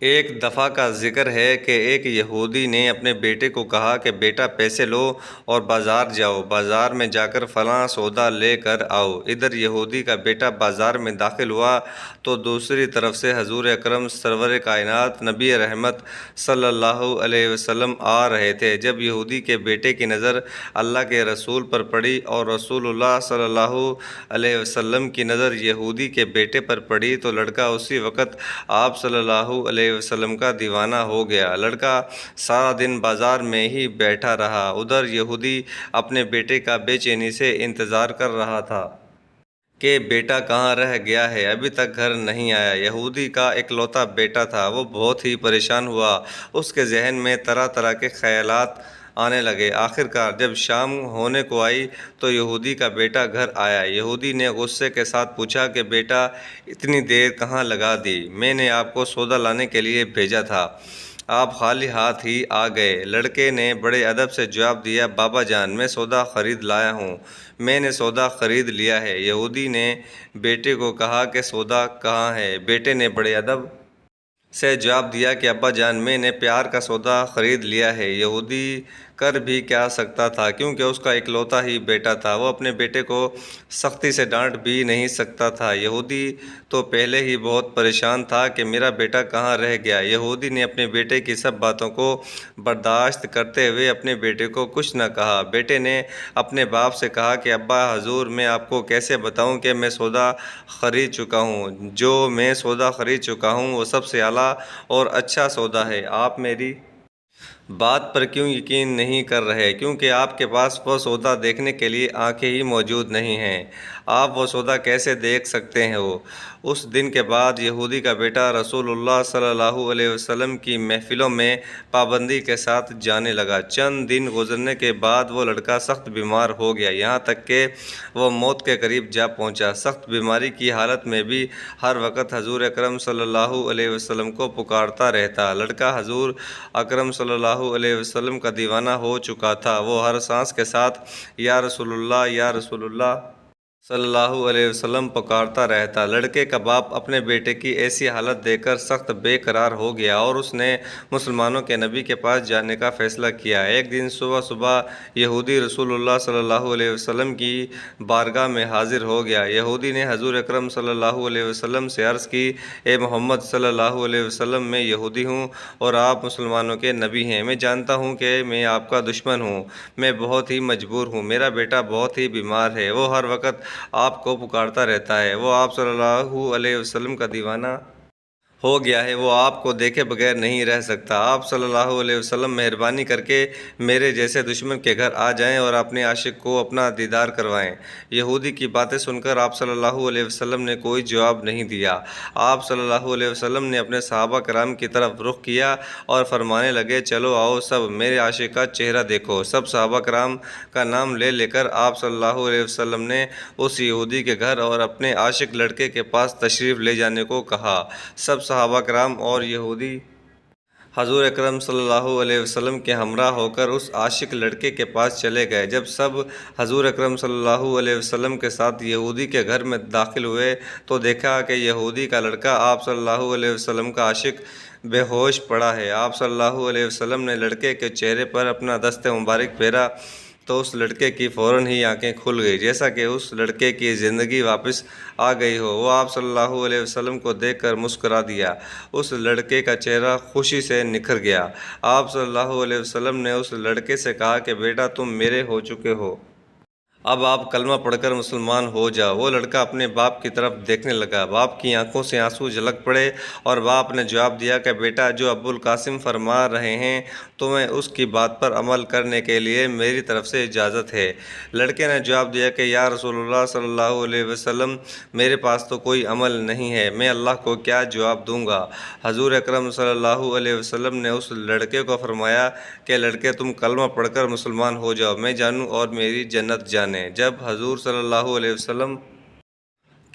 ایک دفعہ کا ذکر ہے کہ ایک یہودی نے اپنے بیٹے کو کہا کہ بیٹا پیسے لو اور بازار جاؤ، بازار میں جا کر فلاں سودا لے کر آؤ۔ ادھر یہودی کا بیٹا بازار میں داخل ہوا تو دوسری طرف سے حضور اکرم سرور کائنات نبی رحمت صلی اللہ علیہ وسلم آ رہے تھے۔ جب یہودی کے بیٹے کی نظر اللہ کے رسول پر پڑی اور رسول اللہ صلی اللہ علیہ وسلم کی نظر یہودی کے بیٹے پر پڑی تو لڑکا اسی وقت آپ صلی اللہ علیہ وسلم کا دیوانہ ہو گیا۔ لڑکا سارا دن بازار میں ہی بیٹھا رہا۔ ادھر یہودی اپنے بیٹے کا بے چینی سے انتظار کر رہا تھا کہ بیٹا کہاں رہ گیا ہے، ابھی تک گھر نہیں آیا۔ یہودی کا اکلوتا بیٹا تھا، وہ بہت ہی پریشان ہوا۔ اس کے ذہن میں طرح طرح کے خیالات آنے لگے۔ آخرکار جب شام ہونے کو آئی تو یہودی کا بیٹا گھر آیا۔ یہودی نے غصے کے ساتھ پوچھا کہ بیٹا اتنی دیر کہاں لگا دی؟ میں نے آپ کو سودا لانے کے لیے بھیجا تھا، آپ خالی ہاتھ ہی آ گئے۔ لڑکے نے بڑے ادب سے جواب دیا، بابا جان میں سودا خرید لایا ہوں، میں نے سودا خرید لیا ہے۔ یہودی نے بیٹے کو کہا کہ سودا کہاں ہے؟ بیٹے نے بڑے ادب سے جواب دیا کہ ابا جان میں نے پیار کا سودا خرید لیا ہے۔ یہودی کر بھی کیا سکتا تھا کیونکہ اس کا اکلوتا ہی بیٹا تھا، وہ اپنے بیٹے کو سختی سے ڈانٹ بھی نہیں سکتا تھا۔ یہودی تو پہلے ہی بہت پریشان تھا کہ میرا بیٹا کہاں رہ گیا۔ یہودی نے اپنے بیٹے کی سب باتوں کو برداشت کرتے ہوئے اپنے بیٹے کو کچھ نہ کہا۔ بیٹے نے اپنے باپ سے کہا کہ ابا حضور میں آپ کو کیسے بتاؤں کہ میں سودا خرید چکا ہوں، جو میں سودا خرید چکا ہوں وہ سب سے اعلیٰ اور اچھا سودا ہے۔ آپ میری بات پر کیوں یقین نہیں کر رہے؟ کیونکہ آپ کے پاس وہ سودا دیکھنے کے لیے آنکھیں ہی موجود نہیں ہیں۔ آپ وہ سودا کیسے دیکھ سکتے ہو؟ اس دن کے بعد یہودی کا بیٹا رسول اللہ صلی اللہ علیہ وسلم کی محفلوں میں پابندی کے ساتھ جانے لگا۔ چند دن گزرنے کے بعد وہ لڑکا سخت بیمار ہو گیا، یہاں تک کہ وہ موت کے قریب جا پہنچا۔ سخت بیماری کی حالت میں بھی ہر وقت حضور اکرم صلی اللہ علیہ وسلم کو پکارتا رہتا۔ لڑکا حضور اکرم صلی اللہ علیہ وسلم کا دیوانہ ہو چکا تھا۔ وہ ہر سانس کے ساتھ یا رسول اللہ یا رسول اللہ صلی اللہ علیہ وسلم پکارتا رہتا۔ لڑکے کا باپ اپنے بیٹے کی ایسی حالت دیکھ کر سخت بے قرار ہو گیا اور اس نے مسلمانوں کے نبی کے پاس جانے کا فیصلہ کیا۔ ایک دن صبح صبح یہودی رسول اللہ صلی اللہ علیہ وسلم کی بارگاہ میں حاضر ہو گیا۔ یہودی نے حضور اکرم صلی اللہ علیہ وسلم سے عرض کی، اے محمد صلی اللہ علیہ وسلم، میں یہودی ہوں اور آپ مسلمانوں کے نبی ہیں۔ میں جانتا ہوں کہ میں آپ کا دشمن ہوں، میں بہت ہی مجبور ہوں، میرا بیٹا بہت ہی بیمار ہے، وہ ہر وقت آپ کو پکارتا رہتا ہے، وہ آپ صلی اللہ علیہ وسلم کا دیوانہ ہو گیا ہے، وہ آپ کو دیکھے بغیر نہیں رہ سکتا۔ آپ صلی اللہ علیہ وسلم مہربانی کر کے میرے جیسے دشمن کے گھر آ جائیں اور اپنے عاشق کو اپنا دیدار کروائیں۔ یہودی کی باتیں سن کر آپ صلی اللہ علیہ وسلم نے کوئی جواب نہیں دیا۔ آپ صلی اللہ علیہ وسلم نے اپنے صحابہ کرام کی طرف رخ کیا اور فرمانے لگے، چلو آؤ سب میرے عاشق کا چہرہ دیکھو۔ سب صحابہ کرام کا نام لے لے کر آپ صلی اللہ علیہ وسلم نے اس یہودی کے گھر اور اپنے عاشق لڑکے کے پاس تشریف لے جانے کو کہا۔ سب صحابہ کرام اور یہودی حضور اکرم صلی اللہ علیہ وسلم کے ہمراہ ہو کر اس عاشق لڑکے کے پاس چلے گئے۔ جب سب حضور اکرم صلی اللہ علیہ وسلم کے ساتھ یہودی کے گھر میں داخل ہوئے تو دیکھا کہ یہودی کا لڑکا آپ صلی اللہ علیہ وسلم کا عاشق بے ہوش پڑا ہے۔ آپ صلی اللہ علیہ وسلم نے لڑکے کے چہرے پر اپنا دست مبارک پھیرا تو اس لڑکے کی فوراً ہی آنکھیں کھل گئی، جیسا کہ اس لڑکے کی زندگی واپس آ گئی ہو۔ وہ آپ صلی اللہ علیہ وسلم کو دیکھ کر مسکرا دیا، اس لڑکے کا چہرہ خوشی سے نکھر گیا۔ آپ صلی اللہ علیہ وسلم نے اس لڑکے سے کہا کہ بیٹا تم میرے ہو چکے ہو، اب آپ کلمہ پڑھ کر مسلمان ہو جاؤ۔ وہ لڑکا اپنے باپ کی طرف دیکھنے لگا، باپ کی آنکھوں سے آنسو جھلک پڑے اور باپ نے جواب دیا کہ بیٹا جو ابو القاسم فرما رہے ہیں تمہیں اس کی بات پر عمل کرنے کے لیے میری طرف سے اجازت ہے۔ لڑکے نے جواب دیا کہ یا رسول اللہ صلی اللہ علیہ وسلم، میرے پاس تو کوئی عمل نہیں ہے، میں اللہ کو کیا جواب دوں گا؟ حضور اکرم صلی اللہ علیہ وسلم نے اس لڑکے کو فرمایا کہ لڑکے تم کلمہ پڑھ کر مسلمان ہو جاؤ، میں جانوں اور میری جنت جانے۔ جب حضور صلی اللہ علیہ وسلم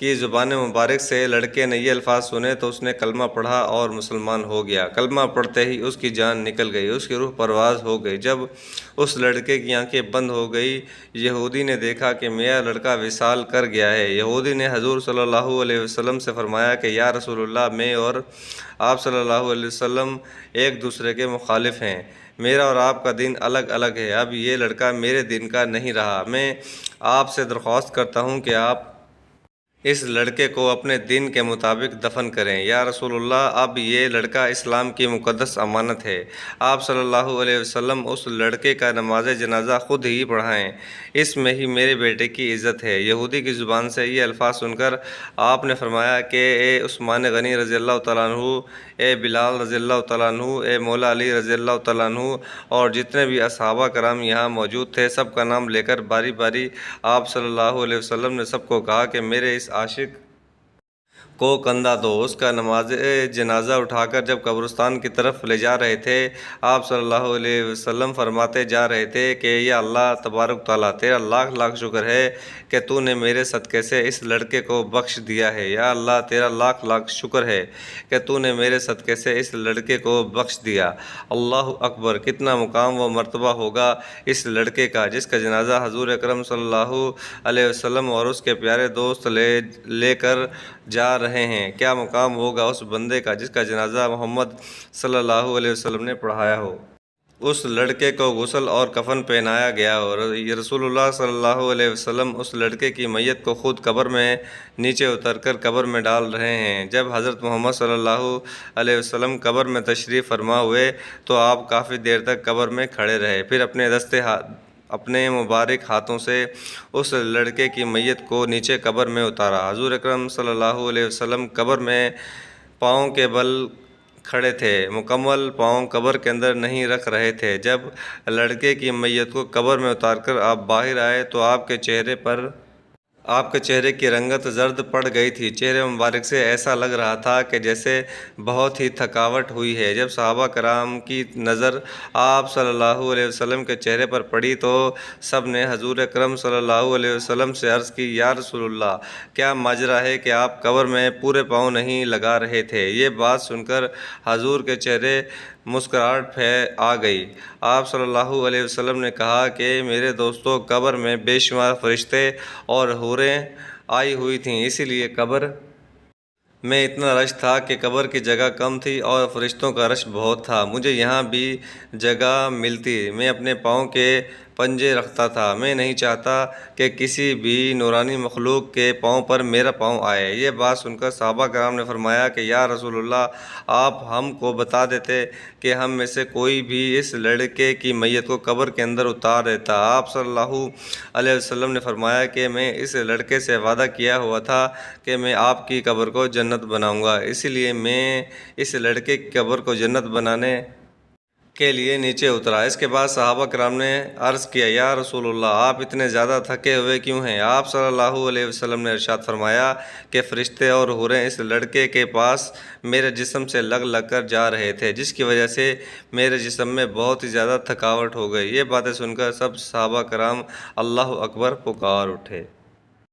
کی زبان مبارک سے لڑکے نے یہ الفاظ سنے تو اس نے کلمہ پڑھا اور مسلمان ہو گیا۔ کلمہ پڑھتے ہی اس کی جان نکل گئی، اس کی روح پرواز ہو گئی۔ جب اس لڑکے کی آنکھیں بند ہو گئی، یہودی نے دیکھا کہ میرا لڑکا وصال کر گیا ہے۔ یہودی نے حضور صلی اللہ علیہ وسلم سے فرمایا کہ یا رسول اللہ، میں اور آپ صلی اللہ علیہ وسلم ایک دوسرے کے مخالف ہیں، میرا اور آپ کا دین الگ الگ ہے، اب یہ لڑکا میرے دین کا نہیں رہا، میں آپ سے درخواست کرتا ہوں کہ آپ اس لڑکے کو اپنے دین کے مطابق دفن کریں۔ یا رسول اللہ، اب یہ لڑکا اسلام کی مقدس امانت ہے، آپ صلی اللہ علیہ وسلم اس لڑکے کا نماز جنازہ خود ہی پڑھائیں، اس میں ہی میرے بیٹے کی عزت ہے۔ یہودی کی زبان سے یہ الفاظ سن کر آپ نے فرمایا کہ اے عثمان غنی رضی اللہ تعالیٰ عنہ، اے بلال رضی اللہ تعالیٰ عنہ، اے مولا علی رضی اللہ تعالیٰ عنہ، اور جتنے بھی صحابہ کرام یہاں موجود تھے سب کا نام لے کر باری باری آپ صلی اللہ علیہ وسلم نے سب کو کہا کہ میرے اس عاشق کو کندھا دو۔ اس کا نماز جنازہ اٹھا کر جب قبرستان کی طرف لے جا رہے تھے، آپ صلی اللہ علیہ وسلم فرماتے جا رہے تھے کہ یا اللہ تبارک تعالیٰ، تیرا لاکھ لاکھ شکر ہے کہ تو نے میرے صدقے سے اس لڑکے کو بخش دیا ہے، یا اللہ تیرا لاکھ لاکھ شکر ہے کہ تو نے میرے صدقے سے اس لڑکے کو بخش دیا۔ اللہ اکبر! کتنا مقام و مرتبہ ہوگا اس لڑکے کا جس کا جنازہ حضور اکرم صلی اللہ علیہ وسلم اور اس کے پیارے دوست لے کر جا رہے ہیں، کیا مقام ہوگا اس بندے کا جس کا جنازہ محمد صلی اللہ علیہ وسلم نے پڑھایا ہو، اس لڑکے کو غسل اور کفن پہنایا گیا ہو۔ رسول اللہ صلی اللہ علیہ وسلم اس لڑکے کی میت کو خود قبر میں نیچے اتر کر قبر میں ڈال رہے ہیں۔ جب حضرت محمد صلی اللہ علیہ وسلم قبر میں تشریف فرما ہوئے تو آپ کافی دیر تک قبر میں کھڑے رہے، پھر اپنے مبارک ہاتھوں سے اس لڑکے کی میت کو نیچے قبر میں اتارا۔ حضور اکرم صلی اللہ علیہ وسلم قبر میں پاؤں کے بل کھڑے تھے، مکمل پاؤں قبر کے اندر نہیں رکھ رہے تھے۔ جب لڑکے کی میت کو قبر میں اتار کر آپ باہر آئے تو آپ کے چہرے کی رنگت زرد پڑ گئی تھی، چہرے مبارک سے ایسا لگ رہا تھا کہ جیسے بہت ہی تھکاوٹ ہوئی ہے۔ جب صحابہ کرام کی نظر آپ صلی اللہ علیہ وسلم کے چہرے پر پڑی تو سب نے حضور اکرم صلی اللہ علیہ وسلم سے عرض کی، یا رسول اللہ، کیا ماجرا ہے کہ آپ قبر میں پورے پاؤں نہیں لگا رہے تھے؟ یہ بات سن کر حضور کے چہرے مسکراہٹ آ گئی۔ آپ صلی اللہ علیہ وسلم نے کہا کہ میرے دوستو، قبر میں بے شمار فرشتے اور حوریں آئی ہوئی تھیں، اسی لیے قبر میں اتنا رش تھا کہ قبر کی جگہ کم تھی اور فرشتوں کا رش بہت تھا۔ مجھے یہاں بھی جگہ ملتی، میں اپنے پاؤں کے پنجے رکھتا تھا، میں نہیں چاہتا کہ کسی بھی نورانی مخلوق کے پاؤں پر میرا پاؤں آئے۔ یہ بات سن کر صحابہ کرام نے فرمایا کہ یا رسول اللہ، آپ ہم کو بتا دیتے کہ ہم میں سے کوئی بھی اس لڑکے کی میت کو قبر کے اندر اتار دیتا۔ آپ صلی اللہ علیہ وسلم نے فرمایا کہ میں اس لڑکے سے وعدہ کیا ہوا تھا کہ میں آپ کی قبر کو جنت بناؤں گا، اسی لیے میں اس لڑکے کی قبر کو جنت بنانے کے لیے نیچے اترا۔ اس کے بعد صحابہ کرام نے عرض کیا، یا رسول اللہ، آپ اتنے زیادہ تھکے ہوئے کیوں ہیں؟ آپ صلی اللہ علیہ وسلم نے ارشاد فرمایا کہ فرشتے اور حوریں اس لڑکے کے پاس میرے جسم سے لگ لگ کر جا رہے تھے، جس کی وجہ سے میرے جسم میں بہت ہی زیادہ تھکاوٹ ہو گئی۔ یہ باتیں سن کر سب صحابہ کرام اللہ اکبر پکار اٹھے۔